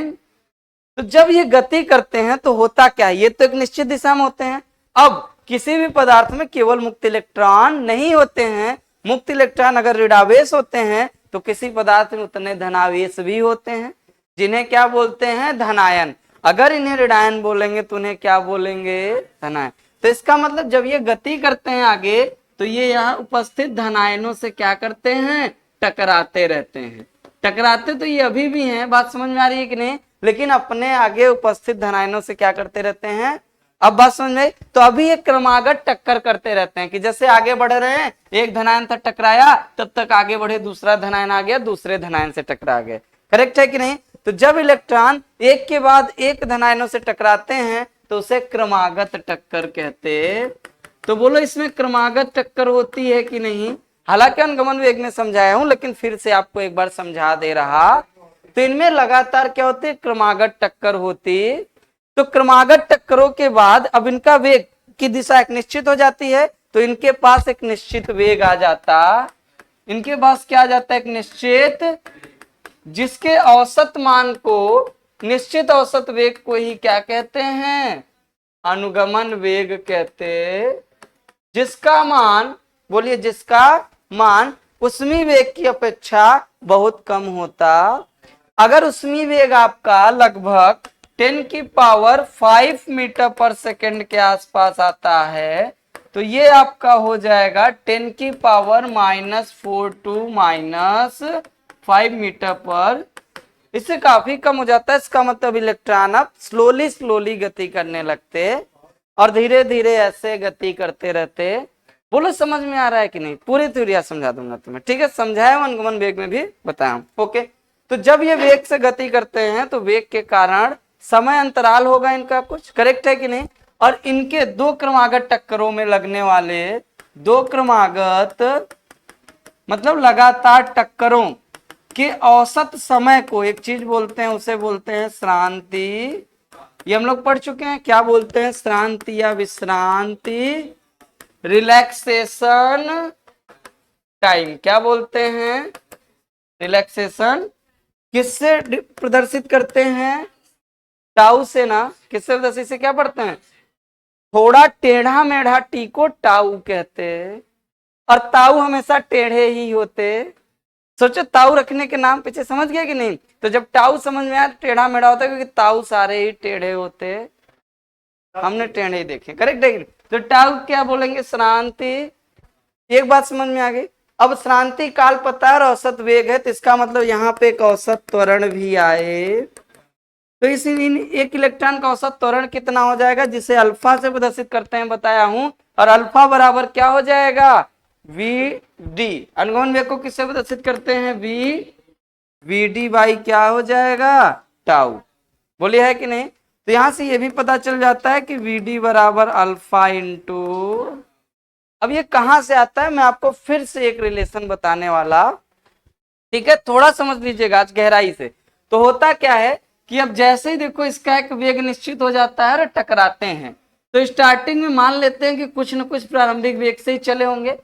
[SPEAKER 1] तो जब ये गति करते हैं तो होता क्या है, ये तो एक निश्चित दिशा में होते हैं। अब किसी भी पदार्थ में केवल मुक्त इलेक्ट्रॉन नहीं होते हैं, मुक्त इलेक्ट्रॉन अगर ऋणावेश होते हैं तो किसी पदार्थ में उतने धनावेश भी होते हैं, जिन्हें क्या बोलते हैं, धनायन। अगर इन्हें ऋणायन बोलेंगे तो उन्हें क्या बोलेंगे, धनायन। तो इसका मतलब जब ये गति करते हैं आगे तो ये यहाँ उपस्थित धनायनों से क्या करते हैं, टकराते रहते हैं। टकराते तो ये अभी भी हैं, बात समझ में आ रही है कि नहीं, लेकिन अपने आगे उपस्थित धनायनों से क्या करते रहते हैं, अब बात समझ में। तो अभी एक क्रमागत टक्कर करते रहते हैं कि जैसे आगे बढ़ रहे हैं, एक धनायन था टकराया, तब तक आगे बढ़े दूसरा धनायन आ गया, दूसरे धनायन से टकरा गए। करेक्ट है कि नहीं। तो जब इलेक्ट्रॉन एक के बाद एक धनायनों से टकराते हैं तो उसे क्रमागत टक्कर कहते। तो बोलो इसमें क्रमागत टक्कर होती है कि नहीं। हालांकि अनुगमन वेग में समझाया हूं, लेकिन फिर से आपको एक बार समझा दे रहा। तो इनमें लगातार क्या होती है, क्रमागत टक्कर होती। तो क्रमागत टक्करों के बाद अब इनका वेग की दिशा एक निश्चित हो जाती है, तो इनके पास एक निश्चित वेग आ जाता, इनके पास क्या आ जाता है, एक निश्चित, जिसके औसत मान को, निश्चित औसत वेग को ही क्या कहते हैं, अनुगमन वेग कहते। जिसका मान, बोलिए, जिसका मान उष्मी वेग की अपेक्षा बहुत कम होता। अगर उष्मी वेग आपका लगभग 10⁵ मीटर पर सेकेंड के आसपास आता है तो ये आपका हो जाएगा 10⁻⁻4 टू -5 मीटर पर, इससे काफी कम हो जाता है। इसका मतलब इलेक्ट्रॉन अब स्लोली गति करने लगते और धीरे धीरे ऐसे गति करते रहते। बोलो समझ में आ रहा है कि नहीं, पूरी थ्योरी समझा दूंगा तुम्हें, ठीक है, समझाया अनुगमन वेग में भी बताया। ओके, तो जब ये वेग से गति करते हैं तो वेग के कारण समय अंतराल होगा इनका कुछ, करेक्ट है कि नहीं। और इनके दो क्रमागत टक्करों में लगने वाले, दो क्रमागत मतलब लगातार टक्करों के औसत समय को एक चीज बोलते हैं, उसे बोलते हैं श्रांति। ये हम लोग पढ़ चुके हैं, क्या बोलते हैं, श्रांति या विश्रांति, रिलैक्सेशन टाइम। क्या बोलते हैं? रिलैक्सेशन। किससे प्रदर्शित करते हैं? टाउ से ना। किससे प्रदर्शित से क्या पढ़ते हैं? थोड़ा टेढ़ा मेढ़ा टी को टाउ कहते, और ताऊ हमेशा टेढ़े ही होते। सोचो ताऊ रखने के नाम पीछे, समझ गए कि नहीं? तो जब टाउ समझ में आया टेढ़ा मेढ़ा होता है, क्योंकि ताऊ सारे ही टेढ़े होते, हमने टेढ़े ही देखे। करेक्ट है? तो टाउ क्या बोलेंगे? श्रांति। एक बात समझ में आ गई। अब श्रांति काल पता है और औसत वेग है, तो इसका मतलब यहाँ पे एक औसत त्वरण भी आए, तो इस एक इलेक्ट्रॉन का औसत त्वरण कितना हो जाएगा, जिसे अल्फा से प्रदर्शित करते हैं बताया हूं। और अल्फा बराबर क्या हो जाएगा? V D. अनुगमन वेग को किससे प्रदर्शित करते हैं? वी डी बाई क्या हो जाएगा? टाउ। बोलिए है कि नहीं? तो यहां से ये भी पता चल जाता है कि वी डी बराबर अल्फा इंटू। अब ये कहां से आता है, मैं आपको फिर से एक रिलेशन बताने वाला, ठीक है? थोड़ा समझ लीजिएगा आज गहराई से। तो होता क्या है कि अब जैसे ही देखो इसका एक वेग निश्चित हो जाता है और टकराते हैं, तो स्टार्टिंग में मान लेते हैं कि कुछ न कुछ प्रारंभिक वेग से ही चले होंगे,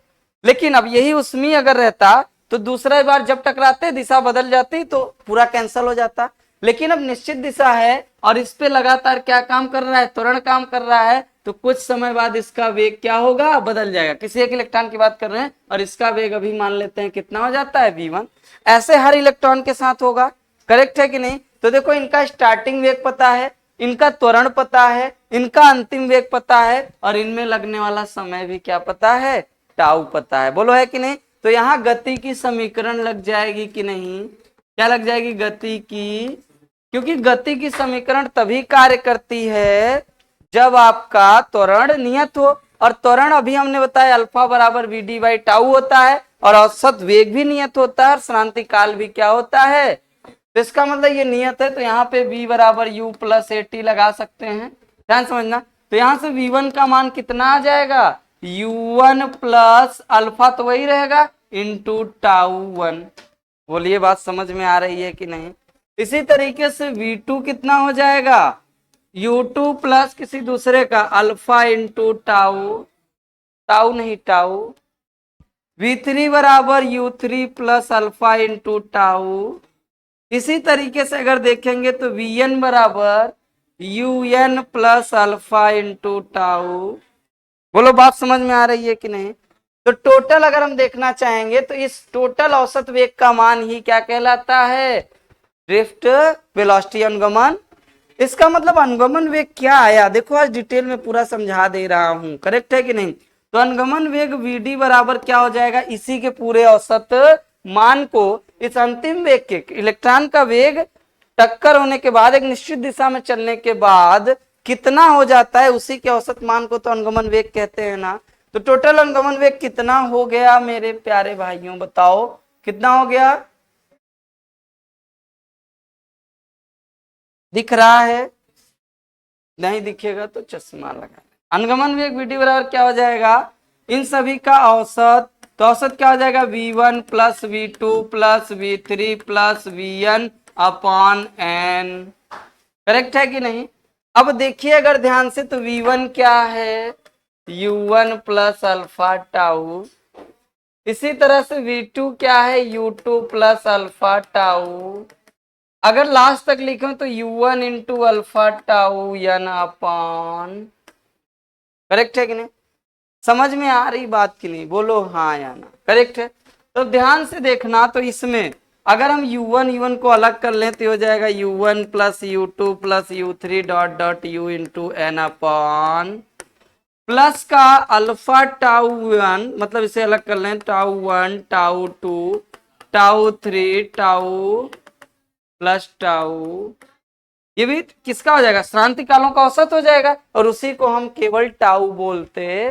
[SPEAKER 1] लेकिन अब यही उसमें अगर रहता तो दूसरा बार जब टकराते दिशा बदल जाती तो पूरा कैंसिल हो जाता। लेकिन अब निश्चित दिशा है और इस पे लगातार क्या काम कर रहा है? त्वरण काम कर रहा है, तो कुछ समय बाद इसका वेग क्या होगा? बदल जाएगा। किसी एक इलेक्ट्रॉन की बात कर रहे हैं और इसका वेग अभी मान लेते हैं कितना हो जाता है? v1। ऐसे हर इलेक्ट्रॉन के साथ होगा। करेक्ट है कि नहीं? तो देखो इनका स्टार्टिंग वेग पता है, इनका त्वरण पता है, इनका अंतिम वेग पता है, और इनमें लगने वाला समय भी क्या पता है? टाउ पता है। बोलो है कि नहीं? तो यहाँ गति की समीकरण लग जाएगी कि नहीं? क्या लग जाएगी? गति की। क्योंकि गति की समीकरण तभी कार्य करती है जब आपका त्वरण नियत हो, और त्वरण अभी हमने बताया अल्फा बराबर वी डी बाई टाउ होता है, और औसत वेग भी नियत होता है, और श्रांति काल भी क्या होता है? तो इसका मतलब ये नियत है, तो यहाँ पे v बराबर u प्लस ए टी लगा सकते हैं। ध्यान समझना। तो यहाँ से v1 का मान कितना आ जाएगा? u1 प्लस अल्फा तो वही रहेगा इंटू टाउ 1। बोलिए बात समझ में आ रही है कि नहीं? इसी तरीके से v2 कितना हो जाएगा? u2 प्लस किसी दूसरे का अल्फा इंटू टाउ, टाउ नहीं टाउ। v3 बराबर u3 plus alpha into tau. इसी तरीके से अगर देखेंगे तो Vn बराबर Un plus alpha into tau. बोलो बात समझ में आ रही है कि नहीं? तो टोटल अगर हम देखना चाहेंगे तो इस टोटल औसत वेग का मान ही क्या कहलाता है? ड्रिफ्ट वेलोसिटी, अनुगमन। इसका मतलब अनुगमन वेग क्या आया, देखो आज डिटेल में पूरा समझा दे रहा हूं। करेक्ट है कि नहीं? तो अनुगमन वेग Vd बराबर क्या हो जाएगा? इसी के पूरे औसत मान को इस अंतिम वेग के, इलेक्ट्रॉन का वेग टक्कर होने के बाद एक निश्चित दिशा में चलने के बाद कितना हो जाता है, उसी के औसत मान को तो अनुगमन वेग कहते हैं ना। तो टोटल अनुगमन वेग कितना हो गया मेरे प्यारे भाइयों? बताओ कितना हो गया? दिख रहा है? नहीं दिखेगा तो चश्मा लगा। अनुगमन वेग Vd बराबर क्या हो जाएगा? इन सभी का औसत। तो औसत क्या हो जाएगा? v1 plus v2 plus v3 plus vn upon n। Correct है कि नहीं? अब देखिए अगर ध्यान से, तो v1 क्या है? u1 plus alpha tau. इसी तरह से v2 क्या है? u2 plus alpha tau. अगर लास्ट तक लिखो तो u1 into alpha tau n upon. Correct है कि नहीं? समझ में आ रही बात की नहीं? बोलो हाँ या ना। करेक्ट है? तो ध्यान से देखना, तो इसमें अगर हम u1 को अलग कर लें तो हो जाएगा u1 plus u2 plus u3 dot dot u into N upon plus का अल्फा टाउ 1, मतलब इसे अलग कर लें, tau 1 tau 2 tau 3 tau plus tau. ये भी किसका हो जाएगा? श्रांति कालों का औसत हो जाएगा, और उसी को हम केवल टाउ बोलते,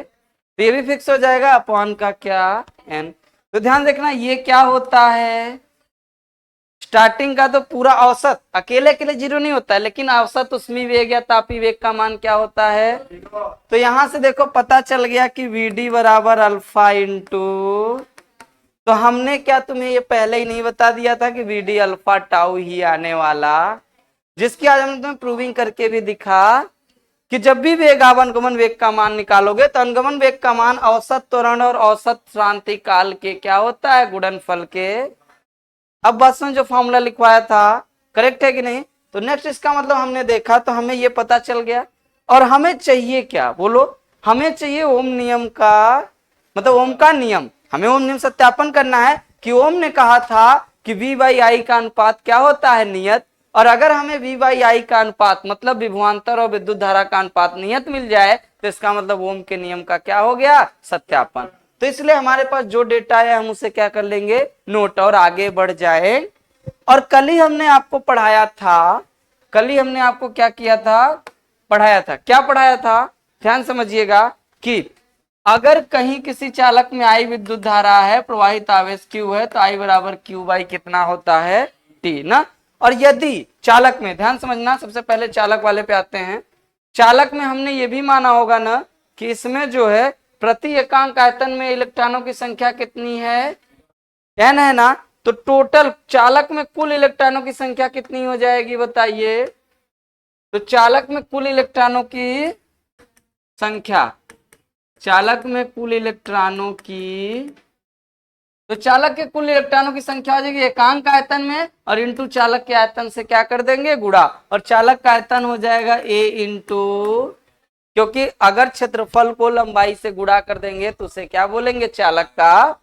[SPEAKER 1] तो ये भी फिक्स हो जाएगा अपॉन का क्या? एन। तो ध्यान देखना ये क्या होता है? स्टार्टिंग का तो पूरा औसत अकेले अकेले जीरो नहीं होता है, लेकिन औसत उसमें वेग या तापी वेग का मान क्या होता है? तो यहां से देखो पता चल गया कि Vd बराबर अल्फा इंटू, तो हमने क्या तुम्हें ये पहले ही नहीं बता दिया था कि Vd अल्फा टाउ ही आने वाला, जिसकी आज हमने तुम्हें प्रूविंग करके भी दिखा कि जब भी वेग आप अनुगमन वेग का मान निकालोगे तो अनुगमन वेग का मान औसत त्वरण और औसत क्रांति काल के क्या होता है, गुणनफल के। अब बस में जो फॉर्मूला लिखवाया था करेक्ट है कि नहीं। तो नेक्स्ट इसका मतलब हमने देखा तो हमें ये पता चल गया। और हमें चाहिए क्या, बोलो, हमें चाहिए ओम नियम का, मतलब ओम का नियम। हमें ओम नियम सत्यापन करना है कि ओम ने कहा था कि V बाई आई का अनुपात क्या होता है, नियत। और अगर हमें V बाई आई का अनुपात मतलब विभवांतर और विद्युत धारा का अनुपात नियत मिल जाए तो इसका मतलब ओम के नियम का क्या हो गया, सत्यापन। तो इसलिए हमारे पास जो डेटा है हम उसे क्या कर लेंगे, नोट, और आगे बढ़ जाए। और कल ही हमने आपको पढ़ाया था, कल ही हमने आपको क्या किया था, पढ़ाया था, क्या पढ़ाया था, ध्यान समझिएगा कि अगर कहीं किसी चालक में आई विद्युत धारा है, प्रवाहित आवेश Q है, तो I बराबर Q बाई कितना होता है, T ना। और यदि चालक में, ध्यान समझना, सबसे पहले चालक वाले पे आते हैं। चालक में हमने ये भी माना होगा ना कि इसमें जो है प्रति एकांक आयतन में इलेक्ट्रॉनों की संख्या कितनी है, n है ना। तो टोटल चालक में कुल इलेक्ट्रॉनों की संख्या कितनी हो जाएगी, बताइए। तो चालक में कुल इलेक्ट्रॉनों की संख्या, चालक में कुल इलेक्ट्रॉनों की, तो चालक के कुल इलेक्ट्रॉनों की संख्या हो जाएगी एकांक आयतन में और इंटू चालक के आयतन से क्या कर देंगे, गुणा। और चालक का आयतन हो जाएगा A इंटू, क्योंकि अगर क्षेत्रफल को लंबाई से गुणा कर देंगे तो उसे क्या बोलेंगे, चालक का।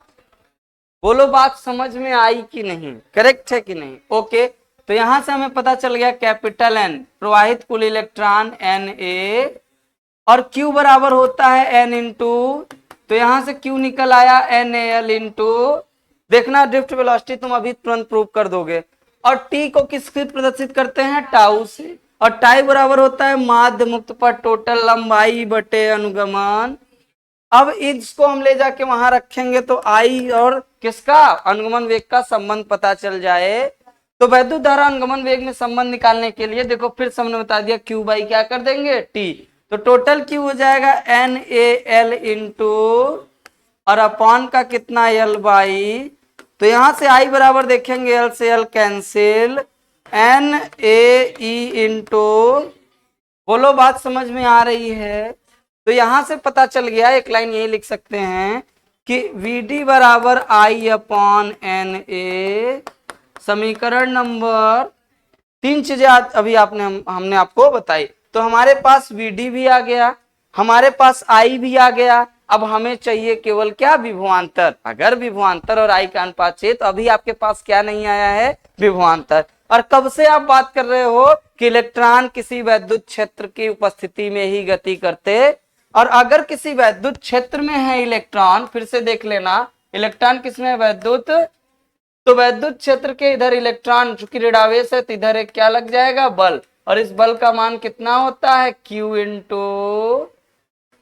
[SPEAKER 1] बोलो बात समझ में आई कि नहीं, करेक्ट है कि नहीं, ओके। तो यहां से हमें पता चल गया कैपिटल N प्रवाहित कुल इलेक्ट्रॉन Na, और Q बराबर होता है N इंटू, तो यहां से Q निकल आया NaL इंटू, देखना ड्रिफ्ट वेलोसिटी तुम अभी तुरंत प्रूव कर दोगे। और T को किससे प्रदर्शित करते हैं, टाउ से, और टाई बराबर होता है माध्य मुक्त पर टोटल लंबाई बटे अनुगमन। अब इसको हम ले जाके वहां रखेंगे तो आई और किसका, अनुगमन वेग का संबंध पता चल जाए। तो वैद्युत धारा अनुगमन वेग में संबंध निकालने के लिए देखो फिर से हमने बता दिया Q बाई क्या कर देंगे, T। तो टोटल Q हो जाएगा NaL इंटू, और अपॉन का कितना, L बाई। तो यहां से I बराबर देखेंगे L से L कैंसिल, NaE इंटू, बोलो बात समझ में आ रही है। तो यहां से पता चल गया, एक लाइन यही लिख सकते हैं कि Vd बराबर I अपॉन Na। समीकरण नंबर 3 चीजें अभी आपने हमने आपको बताई। तो हमारे पास Vd भी आ गया, हमारे पास I भी आ गया। अब हमें चाहिए केवल क्या, विभवांतर। अगर विभवांतर और I का अनुपात चाहिए तो अभी आपके पास क्या नहीं आया है, विभवांतर। और कब से आप बात कर रहे हो कि इलेक्ट्रॉन किसी वैद्युत क्षेत्र की उपस्थिति में ही गति करते, और अगर किसी वैद्युत क्षेत्र में है इलेक्ट्रॉन, फिर से देख लेना, इलेक्ट्रॉन किसमें, वैद्युत, तो वैद्युत क्षेत्र के इधर इलेक्ट्रॉन चूंकि ऋणावेश है तो इधर एक क्या लग जाएगा, बल। और इस बल का मान कितना होता है, Q इंटू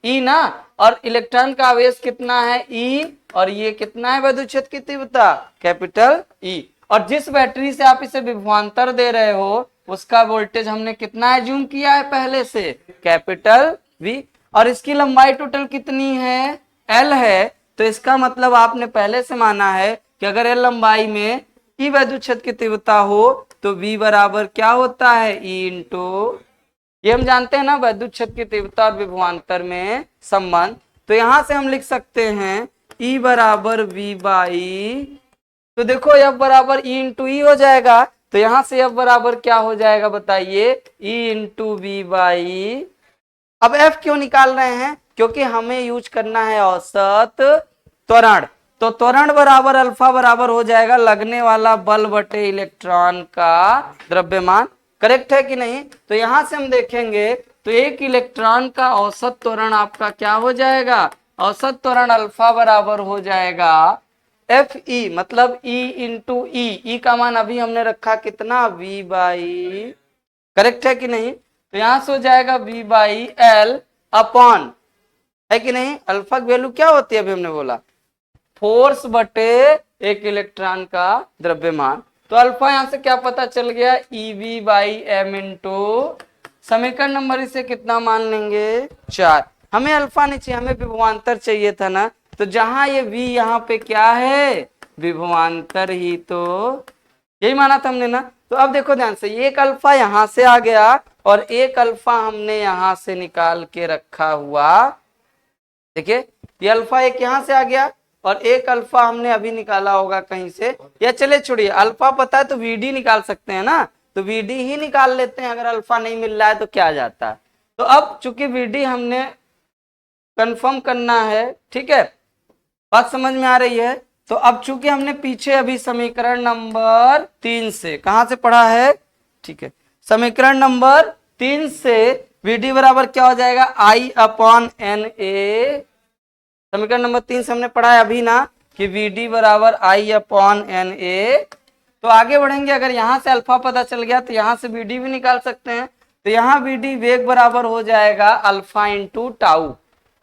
[SPEAKER 1] E ना। और इलेक्ट्रॉन का आवेश कितना है, E, और ये कितना है वैद्युत क्षेत्र की तीव्रता, कैपिटल E। और जिस बैटरी से आप इसे विभवांतर दे रहे हो उसका वोल्टेज हमने कितना एज्यूम किया है पहले से, कैपिटल V। और इसकी लंबाई टोटल कितनी है, L है। तो इसका मतलब आपने पहले से माना है कि अगर L लंबाई में E वैद्युत क्षेत्र की तीव्रता हो तो V बराबर क्या होता है, E इंटू, ये हम जानते हैं ना वैद्युत क्षेत्र की तीव्रता और विभवांतर में संबंध। तो यहां से हम लिख सकते हैं E बराबर V बाई, तो देखो F बराबर E इंटू ई हो जाएगा। तो यहां से F बराबर क्या हो जाएगा, बताइए, E इंटू वी बाई। अब F क्यों निकाल रहे हैं, क्योंकि हमें यूज करना है औसत त्वरण। तो त्वरण बराबर अल्फा बराबर हो जाएगा लगने वाला बल बटे इलेक्ट्रॉन का द्रव्यमान, करेक्ट है कि नहीं। तो यहां से हम देखेंगे तो एक इलेक्ट्रॉन का औसत त्वरण आपका क्या हो जाएगा, औसत त्वरण अल्फा बराबर हो जाएगा Fe, मतलब E इंटू ई का मान अभी हमने रखा कितना, V बाई, करेक्ट है कि नहीं। तो यहां से हो जाएगा V बाई L अपॉन, है कि नहीं, अल्फा की वैल्यू क्या होती है, अभी हमने बोला फोर्स बटे एक इलेक्ट्रॉन का द्रव्यमान। तो अल्फा यहां से क्या पता चल गया, EV बाई M इंटू, समीकरण नंबर इसे कितना मान लेंगे, 4। हमें अल्फा नहीं चाहिए, हमें विभवांतर चाहिए था ना। तो जहां ये V यहाँ पे क्या है, विभवांतर ही, तो यही माना था हमने ना। तो अब देखो ध्यान से, एक अल्फा यहां से आ गया और एक अल्फा हमने यहां से निकाल के रखा हुआ। देखिए ये अल्फा एक यहां से आ गया और एक अल्फा हमने अभी निकाला होगा कहीं से, या चले छोड़िए, अल्फा पता है तो वीडी निकाल सकते हैं ना, तो वीडी ही निकाल लेते हैं, अगर अल्फा नहीं मिल रहा है तो क्या जाता है। तो अब चूंकि वीडी हमने कंफर्म करना है, ठीक है, बात समझ में आ रही है। तो अब चूंकि हमने पीछे अभी समीकरण नंबर 3 से कहां से पढ़ा है, ठीक है, समीकरण नंबर 3 से वीडी बराबर क्या हो जाएगा, आई अपॉन एन ए। समीकरण नंबर 3 से हमने पढ़ा है अभी ना कि वीडी बराबर आई अपॉन एन ए। तो आगे बढ़ेंगे, अगर यहां से अल्फा पता चल गया तो यहां से वीडी भी निकाल सकते हैं। तो यहाँ वीडी वेग बराबर हो जाएगा अल्फा इंटू टाउ।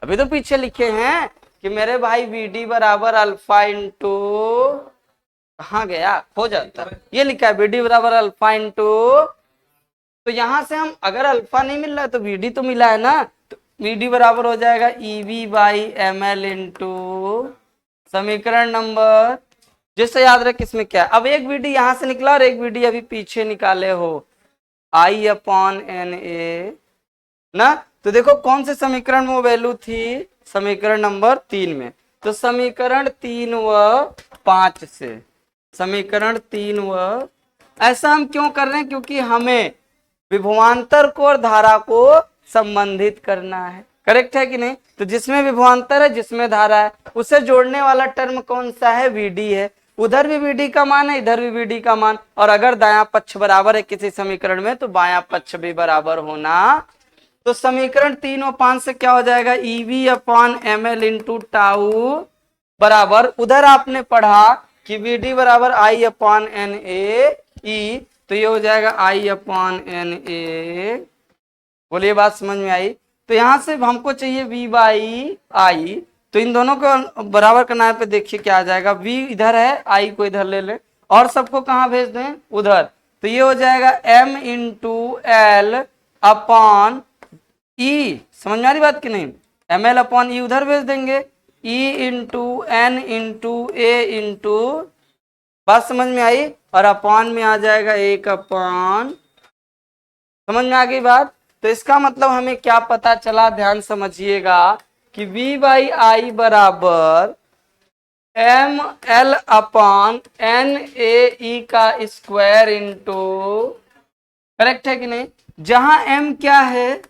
[SPEAKER 1] अभी तो पीछे लिखे हैं कि मेरे भाई वीडी बराबर अल्फा इंटू, कहाँ गया, खो जाता, ये लिखा है वीडी बराबर अल्फा इंटू। तो यहां से हम अगर अल्फा नहीं मिल रहा है तो वीडी तो मिला है ना, तो वीडी बराबर हो जाएगा EV by M L into समीकरण नंबर, जिससे याद रहे किसमें क्या है। अब एक वीडी यहां से निकला और एक वीडी अभी पीछे निकाले हो, आई अपॉन एन ए ना। तो देखो कौन से समीकरण में वो वैल्यू थी, समीकरण नंबर 3 में। तो समीकरण 3 व 5 से, समीकरण 3 व, ऐसा हम क्यों कर रहे हैं, क्योंकि हमें विभवांतर को और धारा को संबंधित करना है, करेक्ट है कि नहीं। तो जिसमें विभवांतर है जिसमें धारा है उसे जोड़ने वाला टर्म कौन सा है, वीडी है। उधर भी वीडी का मान है, इधर भी वीडी का मान, और अगर दायां पक्ष बराबर है किसी समीकरण में तो बायां पक्ष भी बराबर होना। तो समीकरण 3 और 5 से क्या हो जाएगा, EV upon M L into tau बराबर, उधर आपने पढ़ा कि वीडी बराबर आई अपॉन एन ए ई, तो ये हो जाएगा आई अपॉन एन ए। बोलिए बात समझ में आई। तो यहां से हमको चाहिए वी बाई आई, तो इन दोनों को बराबर करना है, पे देखिए क्या आ जाएगा, वी इधर है, आई को इधर ले ले, और सबको कहां भेज दें, उधर। तो ये हो जाएगा एम इंटू एल अपॉन ई, समझ में आ रही बात कि नहीं, एम एल अपॉन ई उधर भेज देंगे, ई इंटू एन इंटू ए इंटू, बात समझ में आई, और अपॉन में आ जाएगा एक अपॉन, समझ में आ गई बात। तो इसका मतलब हमें क्या पता चला, ध्यान समझिएगा कि v बाई आई बराबर M L upon N A E का स्क्वायर इंटू, करेक्ट है कि नहीं। जहां m क्या है,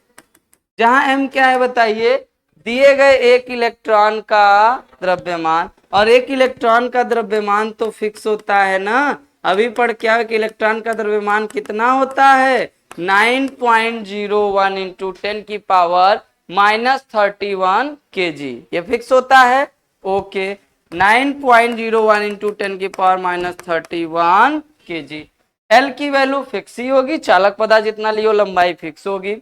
[SPEAKER 1] जहां m क्या है बताइए, दिए गए एक इलेक्ट्रॉन का द्रव्यमान, और एक इलेक्ट्रॉन का द्रव्यमान तो फिक्स होता है ना। अभी पढ़ क्या है कि इलेक्ट्रॉन का द्रव्यमान कितना होता है, 9.01 इंटू 10 की पावर -31 kg, ये फिक्स होता है। ओके, 9.01 इंटू 10 की पावर -31 kg। एल की वैल्यू फिक्स ही होगी, चालक पदार्थ जितना लियो लंबाई फिक्स होगी।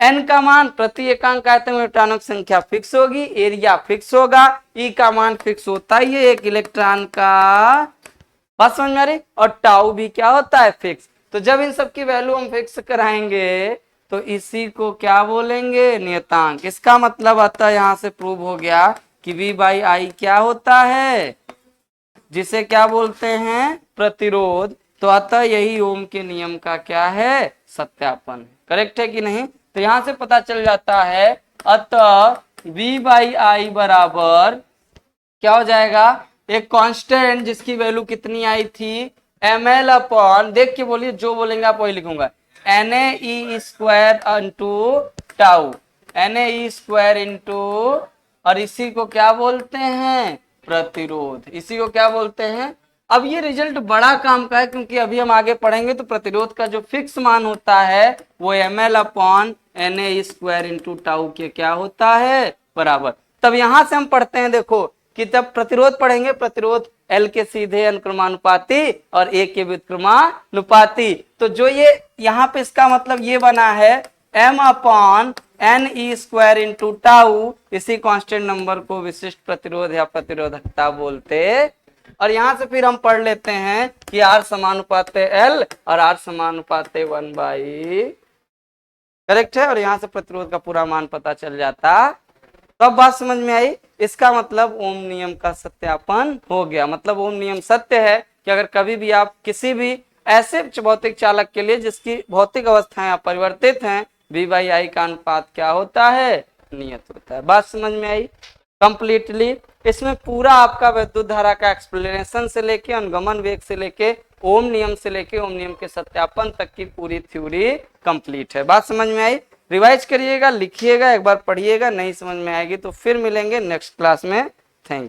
[SPEAKER 1] एन का मान प्रति एकांक आयतन में इलेक्ट्रॉनों की संख्या फिक्स होगी, एरिया फिक्स होगा, ई का मान फिक्स होता ही है एक इलेक्ट्रॉन का, बात समझ में आ रही। और टाउ भी क्या होता है, फिक्स। तो जब इन सब की वैल्यू हम फिक्स कराएंगे तो इसी को क्या बोलेंगे, नियतांक। इसका मतलब आता है यहां से प्रूव हो गया कि v बाई आई क्या होता है, जिसे क्या बोलते हैं, प्रतिरोध। तो अतः यही ओम के नियम का क्या है, सत्यापन, करेक्ट है कि नहीं। तो यहां से पता चल जाता है, अतः v बाई आई बराबर क्या हो जाएगा, एक कांस्टेंट जिसकी वैल्यू कितनी आई थी, एम एल अपॉन, देख के बोलिए, जो बोलेंगे आप वही लिखूंगा, N A E square into tau, N A E square into, और इसी को क्या बोलते हैं, प्रतिरोध, इसी को क्या बोलते हैं। अब ये रिजल्ट बड़ा काम का है, क्योंकि अभी हम आगे पढ़ेंगे तो प्रतिरोध का जो फिक्स मान होता है वो M L upon N A square into tau के क्या होता है, बराबर। तब यहां से हम पढ़ते हैं, देखो कि जब प्रतिरोध पढ़ेंगे, प्रतिरोध L के सीधे अनुक्रमानुपाती और A के व्युत्क्रमानुपाती। तो जो ये यहाँ पे इसका मतलब ये बना है m upon N E square into tau, इसी कांस्टेंट नंबर को विशिष्ट प्रतिरोध या प्रतिरोधकता बोलते। और यहाँ से फिर हम पढ़ लेते हैं कि R समानुपात L और R समानुपात 1 बाई, करेक्ट है। और यहाँ से प्रतिरोध का पूरा मान पता चल जाता। तो अब बात समझ में आई। इसका मतलब ओम नियम का सत्यापन हो गया। मतलब ओम नियम सत्य है कि अगर कभी भी आप किसी भी ऐसे भौतिक चालक के लिए जिसकी भौतिक अवस्थाएं अपरिवर्तित हैं, V/I का अनुपात क्या होता है, नियत होता है। बात समझ में आई कंप्लीटली। इसमें पूरा आपका विद्युत धारा का एक्सप्लेनेशन से लेके अनुगमन वेग से लेके ओम नियम से लेके ओम नियम के सत्यापन तक की पूरी थ्योरी कंप्लीट है। बात समझ में आई, रिवाइज करिएगा, लिखिएगा, एक बार पढ़िएगा, नहीं समझ में आएगी तो फिर मिलेंगे नेक्स्ट क्लास में। Thank you.